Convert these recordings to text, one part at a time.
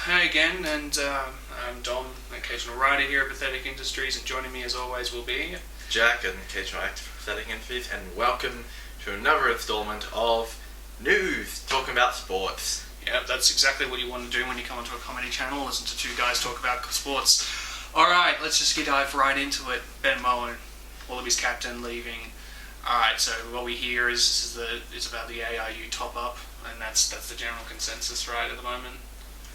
Hi again, and I'm Dom, an occasional writer here at Pathetic Industries, and joining me as always will be Jack, an occasional actor for Pathetic Industries, and welcome to another instalment of News, talking about sports. Yeah, that's exactly what you want to do when you come onto a comedy channel, listen to two guys talk about sports. Alright, let's just dive right into it. Ben Mowen, Wallabies captain, leaving. Alright, so what we hear is about the ARU top-up, and that's the general consensus, right, at the moment?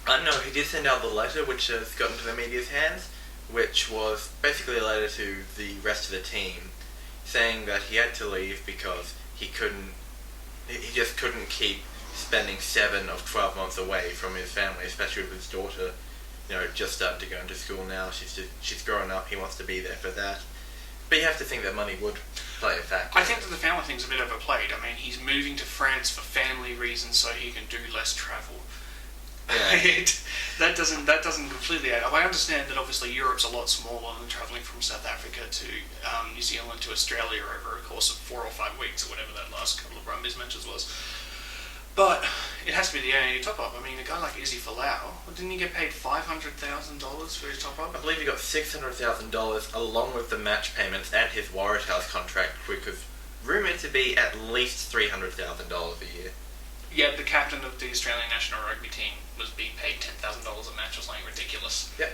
No, he did send out the letter, which has gotten to the media's hands, which was basically a letter to the rest of the team, saying that he had to leave because he just couldn't keep spending 7 of 12 months away from his family, especially with his daughter, just starting to go into school now. She's growing up, he wants to be there for that. But you have to think that money would play a factor. I think that the family thing's a bit overplayed. I mean, he's moving to France for family reasons so he can do less travel. Yeah. That doesn't completely add up. I understand that obviously Europe's a lot smaller than travelling from South Africa to New Zealand to Australia over a course of 4 or 5 weeks or whatever that last couple of Brumbies matches was. But it has to be the AAU top-up. I mean, a guy like Izzy Folau, didn't he get paid $500,000 for his top-up? I believe he got $600,000 along with the match payments and his Warriors House contract, which was rumoured to be at least $300,000 a year. Yeah, the captain of the Australian national rugby team was being paid $10,000 a match or something ridiculous. Yep.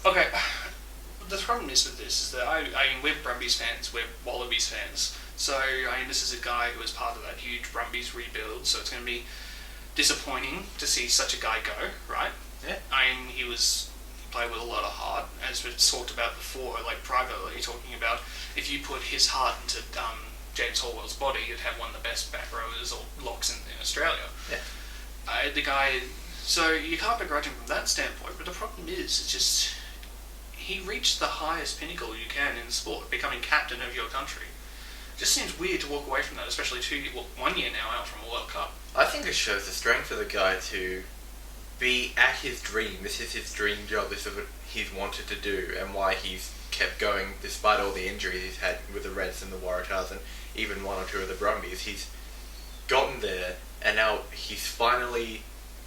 Okay, the problem is with this is that I mean, we're Brumbies fans, we're Wallabies fans. So, I mean, this is a guy who was part of that huge Brumbies rebuild, so it's going to be disappointing to see such a guy go, right? Yeah. I mean, he played with a lot of heart, as we've talked about before, like privately, talking about if you put his heart into James Horwell's body, you'd have one of the best back rowers or locks in Australia. Yeah. The guy, so you can't begrudge him from that standpoint, but the problem is, it's just, he reached the highest pinnacle you can in sport, becoming captain of your country. It just seems weird to walk away from that, especially 1 year now out from a World Cup. I think it shows the strength of the guy to be at his dream. This is his dream job. This is what he's wanted to do, and why he's kept going despite all the injuries he's had with the Reds and the Waratahs and even 1 or 2 of the Brumbies. He's gotten there, and now he's finally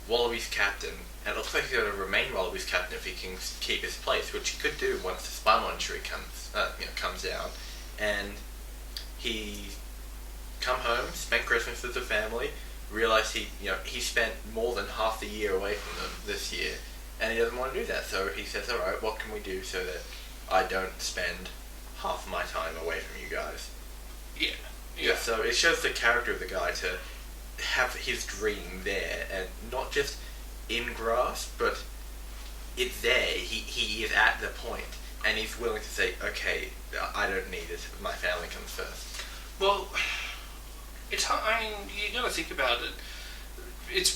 Wallabies captain, and it looks like he's going to remain Wallabies captain if he can keep his place, which he could do once the spinal injury comes down. And he come home, spent Christmas with the family, realised he spent more than half the year away from them this year, and he doesn't want to do that. So he says, all right, what can we do so that I don't spend half my time away from you guys? Yeah. So it shows the character of the guy to have his dream there, and not just in grasp, but it's there. He is at the point, and he's willing to say, okay, I don't need it. My family comes first. Well, I mean, you got to think about it. It's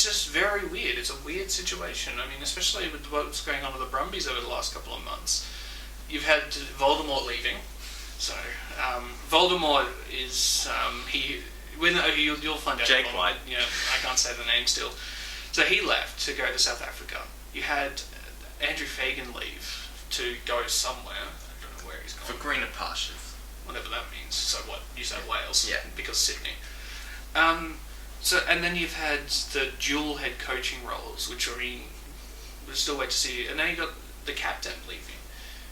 just very weird. It's a weird situation. I mean, especially with what's going on with the Brumbies over the last couple of months. You've had Voldemort leaving. So, Voldemort is, you'll find out. Jake White. Yeah, I can't say the name still. So he left to go to South Africa. You had Andrew Fagan leave to go somewhere. I don't know where he's gone. For greener pastures. Whatever that means. So what? New South Wales? Yeah. Because Sydney. And then you've had the dual head coaching roles, which we'll still wait to see. And now you've got the captain leaving.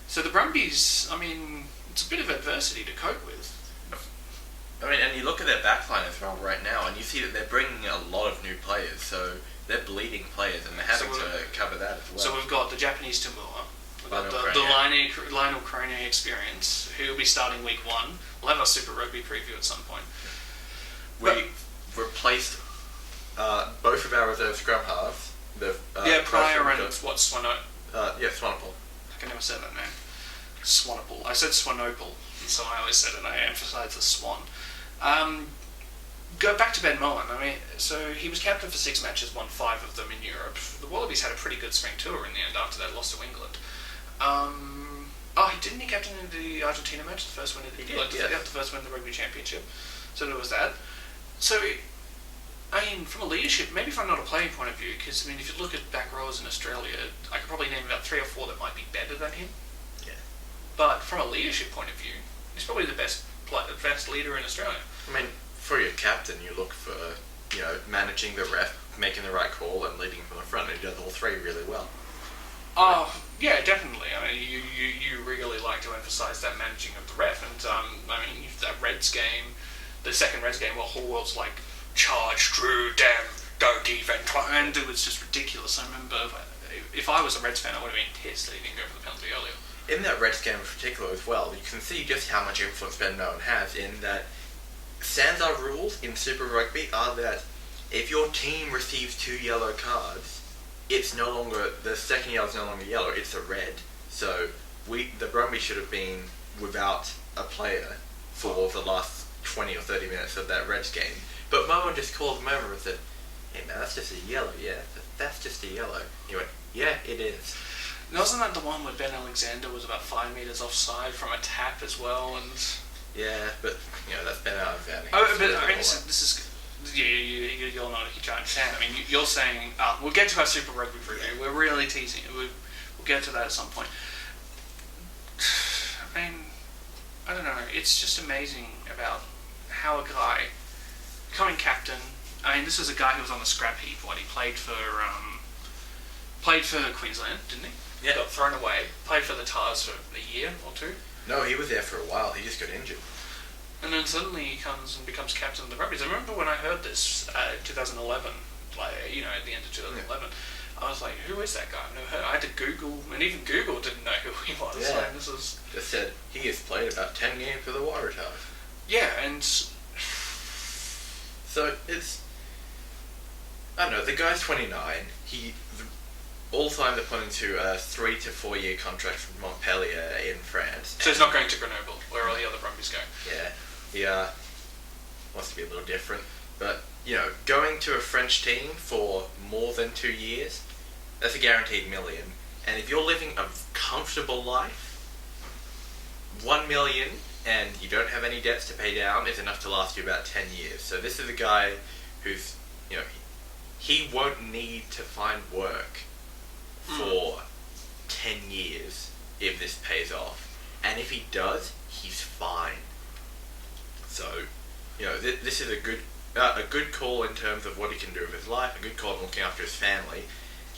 So the Brumbies, I mean, it's a bit of adversity to cope with. I mean, and you look at their backline as well right now, and you see that they're bringing a lot of new players, so they're bleeding players, and they're having to cover that as well. So we've got the Japanese Tamua, we've got the Lionel Cronier experience, who will be starting week 1. We'll have our Super Rugby preview at some point. We replaced both of our reserve scrum halves. Pryor and Swano. Swanepoel. I can never say that name. Swanepoel. I said Swanople, and so I always said it. I emphasise the Swan. Go back to Ben Mowen. I mean, so he was captain for 6 matches, won 5 of them in Europe. The Wallabies had a pretty good spring tour in the end after that loss to England. Didn't he captain in the Argentina match? The first one in the first one in the Rugby Championship. So there was that. So, I mean, from a leadership, maybe from not a playing point of view, because I mean, if you look at back rowers in Australia, I could probably name about 3 or 4 that might be better than him. Yeah. But from a leadership point of view, he's probably the best leader in Australia. I mean, for your captain, you look for managing the ref, making the right call, and leading from the front. And he does all three really well. Oh, yeah, definitely. I mean, you really like to emphasise that managing of the ref, and that Reds game, the second Reds game, where Hallworld's like, charge through them, go defense, and it was just ridiculous. I remember, if I was a Reds fan, I would have been pissed that he didn't go for the penalty earlier. In that Reds game in particular as well, you can see just how much influence Ben Mowen has in that standard rules in Super Rugby are that if your team receives 2 yellow cards, it's no longer, the second yellow is no longer yellow, it's a red. So the Brumbies should have been without a player for the last 20 or 30 minutes of that Reds game. But Mowen just called them over and said, hey man, that's just a yellow, yeah, that's just a yellow. He went, yeah, it is. Wasn't that the one where Ben Alexander was about 5 metres offside from a tap as well? And yeah, but that's Ben Alexander. Oh, but I mean, this is you're not a huge fan. I mean, you're saying we'll get to our Super Rugby review. We're really teasing it. We'll get to that at some point. I mean, I don't know. It's just amazing about how a guy becoming captain. I mean, this was a guy who was on the scrap heap. He played for Queensland, didn't he? Yeah. Got thrown away. Played for the Tars for a year or two. No, he was there for a while. He just got injured. And then suddenly he comes and becomes captain of the Brumbies. I remember when I heard this, 2011, at the end of 2011, I was like, who is that guy? I've never heard. I had to Google, and even Google didn't know who he was. Yeah. Like, this was... They said he has played about 10 games for the Waratahs. Yeah, and... So it's... I don't know, the guy's 29. All signed upon into a 3 to 4 year contract from Montpellier in France. So he's not going to Grenoble, where all the other Brumbies go. Yeah, he wants to be a little different. But, going to a French team for more than 2 years, that's a guaranteed $1 million. And if you're living a comfortable life, $1 million and you don't have any debts to pay down is enough to last you about 10 years. So this is a guy who's, he won't need to find work for 10 years if this pays off. And if he does, he's fine. So, this is a good call in terms of what he can do with his life, a good call in looking after his family.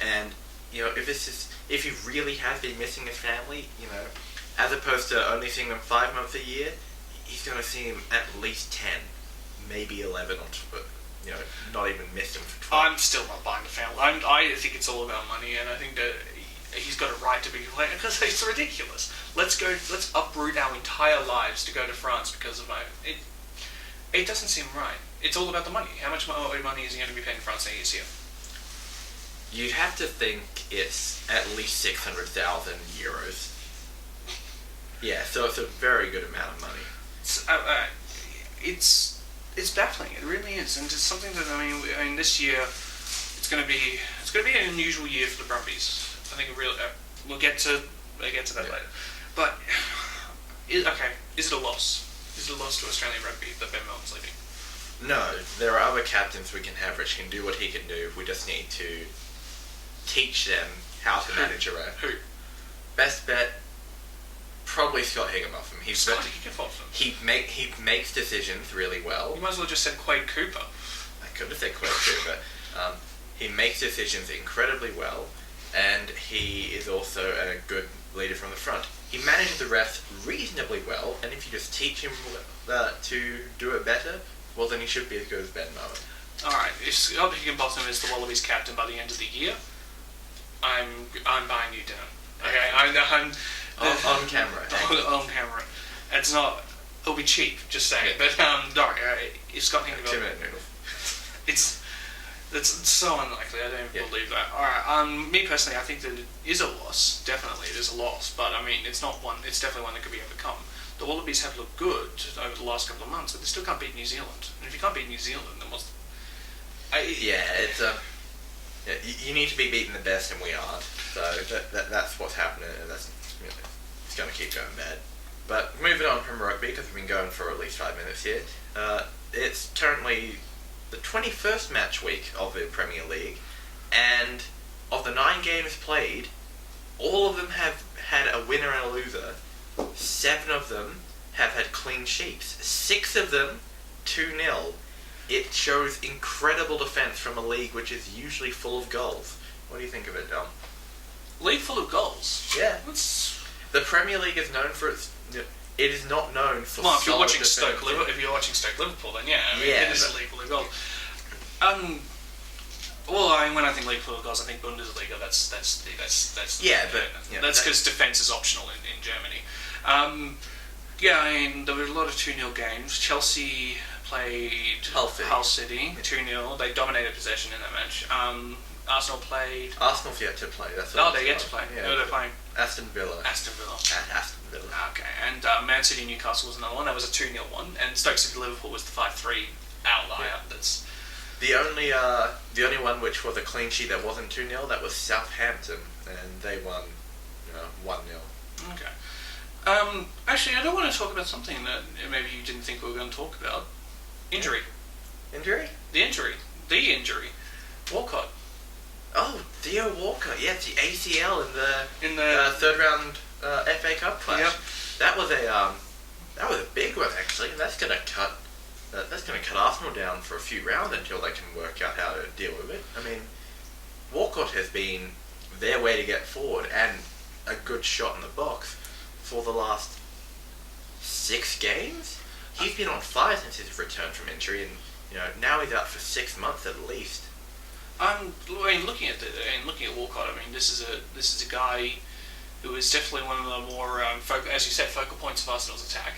And, if he really has been missing his family, as opposed to only seeing them 5 months a year, he's going to see him at least 10, maybe 11 not even miss him for 12. I'm still not buying the family. I think it's all about money, and I think that he's got a right to be playing because it's ridiculous. Let's uproot our entire lives to go to France because of it. It doesn't seem right. It's all about the money. How much money is he going to be paying France this year? You'd have to think it's at least 600,000 euros. Yeah, so it's a very good amount of money. It's baffling. It really is, and it's something that I mean, this year it's going to be an unusual year for the Brumbies. I think we'll get to that later. But is it a loss? Is it a loss to Australian rugby that Ben Mowen's leaving? No, there are other captains we can have which can do what he can do. We just need to teach them how to manage a rep. Who? Best bet, probably Scott Higginbotham. He makes decisions really well. You might as well just said Quade Cooper. I could have said Quade Cooper. He makes decisions incredibly well, and he is also a good leader from the front. He manages the refs reasonably well, and if you just teach him to do it better, well then he should be as good as Ben Mowen. Alright, if Scott Higginbotham is the Wallabies captain by the end of the year, I'm buying you dinner. Okay, I'm on camera. On camera. It's not. It'll be cheap. Just saying. Yeah. But if Scott Higginbotham, 2-minute noodle. it's so unlikely. I don't believe that. All right. Me personally, I think that it is a loss. Definitely, it is a loss. But I mean, it's not one. It's definitely one that could be overcome. The Wallabies have looked good over the last couple of months, but they still can't beat New Zealand. And if you can't beat New Zealand, then what's? You need to be beating the best, and we aren't. So that's what's happening, and that's it's going to keep going bad. But moving on from rugby, because we've been going for at least 5 minutes here. It's currently the 21st match week of the Premier League, and of the 9 games played, all of them have had a winner and a loser. 7 of them have had clean sheets. 6 of them 2-0. it shows incredible defence from a league which is usually full of goals. What do you think of it, Dom? League full of goals. Yeah. That's... The Premier League is known for its... It is not known for Well, if you're solid watching defence. if you're watching Stoke Liverpool, then yeah, I mean, Yeah, it is a league full of goals. Well, I mean, when I think league full of goals, I think Bundesliga. That's Yeah, but that's because defence is optional in Germany. Yeah, I mean, there were a lot of 2-0 games. Chelsea played Hull City 2-0. They dominated possession in that match. Arsenal played. Arsenal's yet to play. That's Oh, they're yet to play. Yeah, Who are they playing? Aston Villa. Aston Villa. At Aston Villa. Okay, and Man City Newcastle was another one. That was a 2-0 one, and Stoke City Liverpool was the 5-3 outlier. Yeah. That's The only one which was a clean sheet that wasn't 2-0, that was Southampton, and they won 1-0. okay. Actually, I don't want to talk about something that maybe you didn't think we were going to talk about. Injury. Injury? The injury. Walcott. Oh, Theo Walker. Yeah, the ACL in the third round FA Cup clash. Yep. That was a big one actually, and that's gonna cut Arsenal down for a few rounds until they can work out how to deal with it. I mean, Walcott has been their way to get forward and a good shot in the box for the last 6 games. He's been on fire since his return from injury, and now he's out for 6 months at least. Looking at Walcott, I mean, this is a guy who is definitely one of the more, as you said, focal points of Arsenal's attack.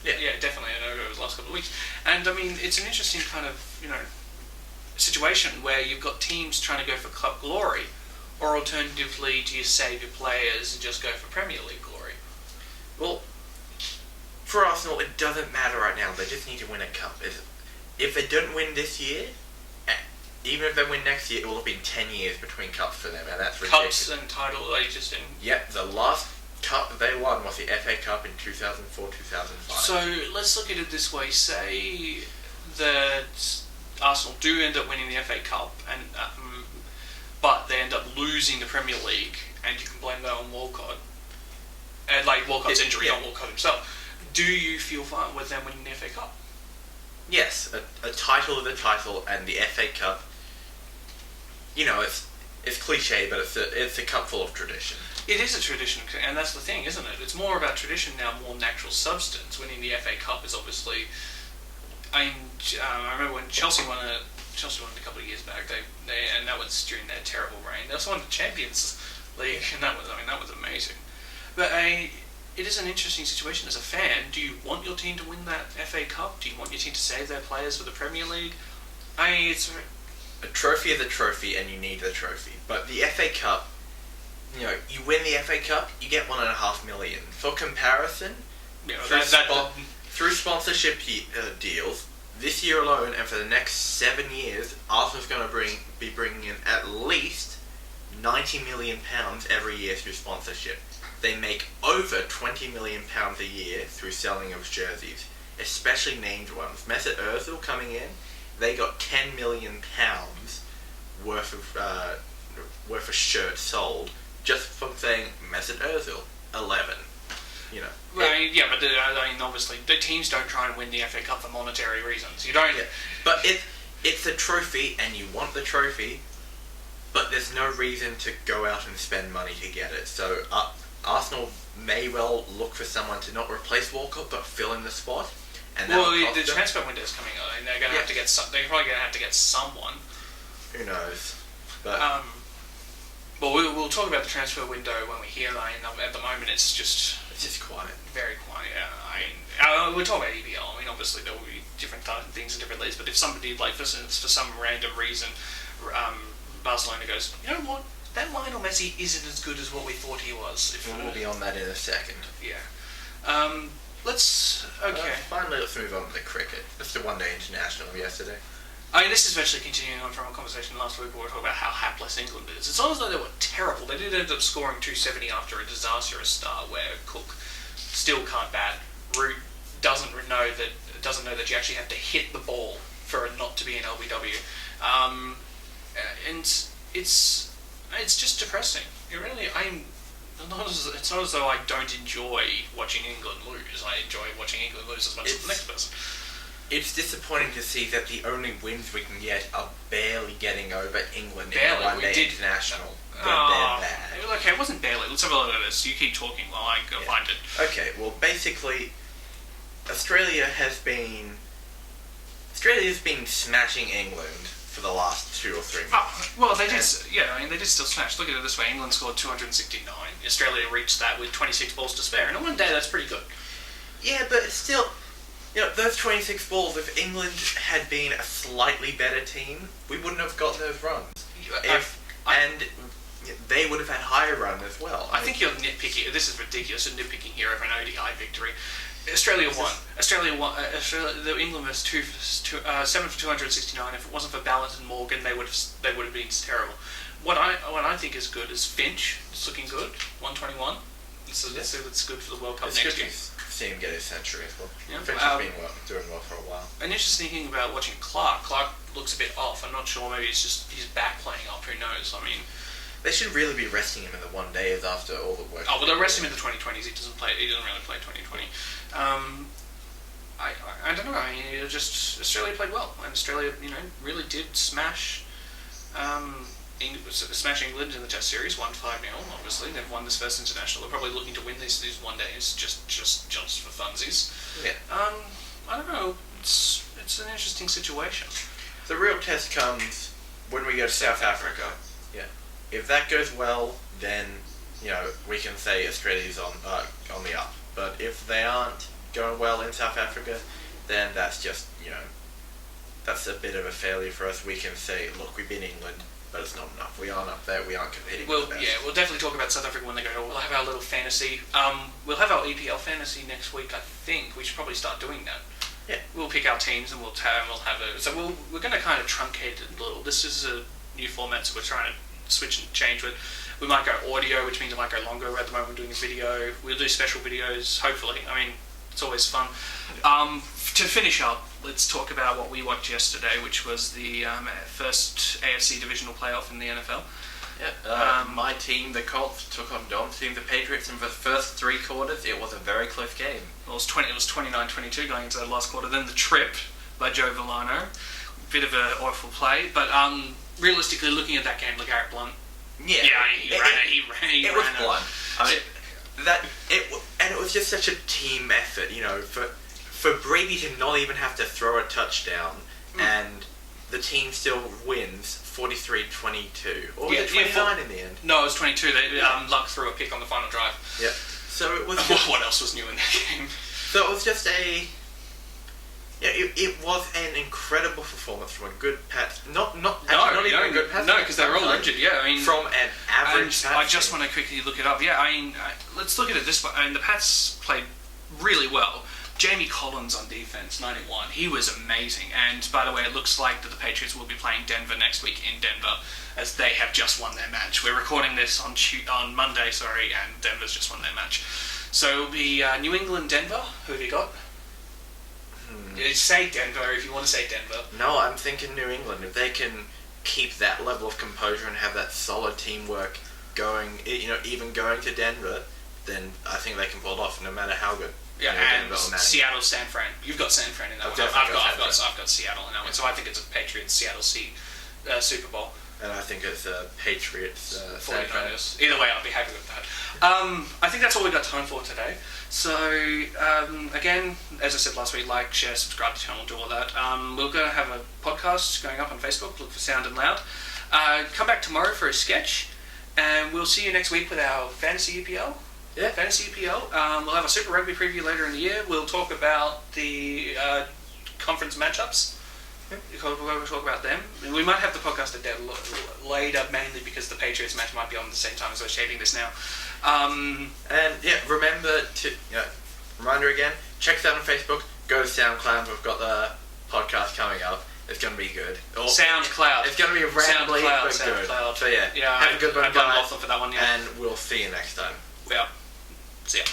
Yeah, definitely. Over the last couple of weeks, and I mean, it's an interesting kind of situation where you've got teams trying to go for club glory, or alternatively, do you save your players and just go for Premier League glory? Well, for Arsenal, it doesn't matter right now. They just need to win a cup. If they don't win this year, even if they win next year, it will have been 10 years between cups for them, and that's ridiculous. Cups and title, they just didn't. Yep, the last cup they won was the FA Cup in 2004-2005. So let's look at it this way: say that Arsenal do end up winning the FA Cup, and but they end up losing the Premier League, and you can blame that on Walcott, and like Walcott's injury, not Walcott himself. Do you feel fine with them winning the FA Cup? Yes, a title is a title, and the FA Cup. It's cliche, but it's a cup full of tradition. It is a tradition, and that's the thing, isn't it? It's more about tradition now, more natural substance. Winning the FA Cup is obviously. I remember when Chelsea won it a couple of years back. And that was during their terrible reign. They also won the Champions League, and that was amazing. But it is an interesting situation as a fan. Do you want your team to win that FA Cup? Do you want your team to save their players for the Premier League? A trophy is a trophy, and you need the trophy. But the FA Cup, you win the FA Cup, you get $1.5 million. For comparison, through sponsorship deals, this year alone, and for the next 7 years, Arsenal's going to be bringing in at least £90 million every year through sponsorship. They make over £20 million a year through selling of jerseys, especially named ones. Mesut Ozil coming in, they got £10 million worth of shirts sold just from saying Mesut Ozil 11. Right, yeah, but obviously the teams don't try and win the FA Cup for monetary reasons. You don't. Yeah, but it's a trophy, and you want the trophy, but there's no reason to go out and spend money to get it. So Arsenal may well look for someone to not replace Walcott, but fill in the spot. And the transfer window's coming up, and they're going to have to get they're probably going to have to get someone. Who knows? But well, we'll talk about the transfer window when we hear. At the moment, it's just quiet, very quiet. Yeah, we'll talk about EPL. I mean, obviously there will be different things in different leagues, but if somebody, like for instance, for some random reason, Barcelona goes, you know what, that Lionel Messi isn't as good as what we thought he was. We'll be on that in a second. Yeah. Finally, let's move on to the cricket. That's the one-day international of yesterday. This is virtually continuing on from a conversation last week where we were talking about how hapless England is. It's not as though they were terrible. They did end up scoring 270 after a disastrous start where Cook still can't bat. Root doesn't know that you actually have to hit the ball for it not to be an LBW. And it's just depressing. It's not as though I don't enjoy watching England lose. I enjoy watching England lose as much as the next person. It's disappointing to see that the only wins we can get are barely getting over England in Barely, the one-day we did- international. But Oh, they're bad. okay, it wasn't barely. Let's have a look at this. You keep talking while I go find it. Okay, well, basically, Australia's been smashing England for the last 2 or 3 months. Oh, well, they did. Yeah, I mean, they did still smash. Look at it this way: England scored 269. Australia reached that with 26 balls to spare. And in one day, that's pretty good. Yeah, but still, those 26 balls. If England had been a slightly better team, we wouldn't have got those runs. And they would have had higher run as well. I think you're nitpicking. This is ridiculous. You're nitpicking here over an ODI victory. Australia won. The England was 7 for 269. If it wasn't for Ballot and Morgan, they would have been terrible. What I think is good is Finch. It's looking good. 121. So let's see what's good for the World Cup next year. See him get his century as well. Yeah. Finch has been doing well for a while. An interesting thing about watching Clark. Clark looks a bit off. I'm not sure. Maybe it's just his back playing up. Who knows? I mean. They should really be resting him in the one days after all the work. Oh, well, they'll rest him in the 2020s. He doesn't really play 2020. I don't know. I mean, Australia played well, and Australia, really did smash England in the Test series. Won 5-0. Obviously, they've won this first international. They're probably looking to win these one days, just for funsies. Yeah. I don't know. It's an interesting situation. The real test comes when we go to South Africa. Yeah. If that goes well, then we can say Australia's on the up. But if they aren't going well in South Africa, then that's just that's a bit of a failure for us. We can say, look, we beat England, but it's not enough. We aren't up there. We aren't competing. Well, with the best. yeah, we'll definitely talk about South Africa when they go. We'll have our little fantasy. We'll have our EPL fantasy next week. I think we should probably start doing that. Yeah. We'll pick our teams and we'll have a. So we're going to kind of truncate it a little. This is a new format, so we're trying to switch and change it. We might go audio, which means it might go longer. At the moment, we're doing a video. We'll do special videos, hopefully. I mean, it's always fun. To finish up, let's talk about what we watched yesterday, which was the first AFC divisional playoff in the NFL. Yeah. My team, the Colts, took on Dom's team, the Patriots, and for the first 3 quarters, it was a very close game. Well, it was 29-22 going into that last quarter. Then the trip by Joe Villano. Bit of an awful play, but realistically, looking at that game, LeGarrette Blount. Yeah, he ran. It was Blount. I mean, it was just such a team effort, for Brady to not even have to throw a touchdown, and the team still wins 43-22, or was it 29 in the end? No, it was 22. Luck threw a pick on the final drive. Yeah. So it was. What else was new in that game? So it was just a. Yeah, it was an incredible performance from a good Pats. Not even a good Pats. No, because they were all injured. Yeah, I mean, from an average. Pats I just want to quickly look it up. Yeah, I mean, let's look at it this way. I mean, the Pats played really well. Jamie Collins on defense, 91. He was amazing. And by the way, it looks like that the Patriots will be playing Denver next week in Denver, as they have just won their match. We're recording this on Monday, and Denver's just won their match. So it'll be New England, Denver. Who have you got? Say Denver if you want to say Denver. No, I'm thinking New England. If they can keep that level of composure and have that solid teamwork going, even going to Denver, then I think they can pull it off no matter how good. Yeah, and Seattle, San Fran. You've got San Fran in that one. I've got Seattle in that one. So I think it's a Patriots Seattle Super Bowl. And I think it's Patriots 49ers. Either way, I'll be happy with that. I think that's all we've got time for today. So, again, as I said last week, like, share, subscribe to the channel, do all that. We're going to have a podcast going up on Facebook. Look for Sound and Loud. Come back tomorrow for a sketch. And we'll see you next week with our Fantasy EPL. Yeah. Fantasy EPL. We'll have a Super Rugby preview later in the year. We'll talk about the conference matchups. We'll talk about them. We might have the podcast a day later, mainly because the Patriots match might be on the same time as we're shaping this now. And yeah, remember to reminder again, check us out on Facebook, go to SoundCloud, we've got the podcast coming up. It's going to be good. SoundCloud. It's going to be rambly, but good. So yeah, have a good one, guys. For that one, yeah. And we'll see you next time. Yeah. See ya.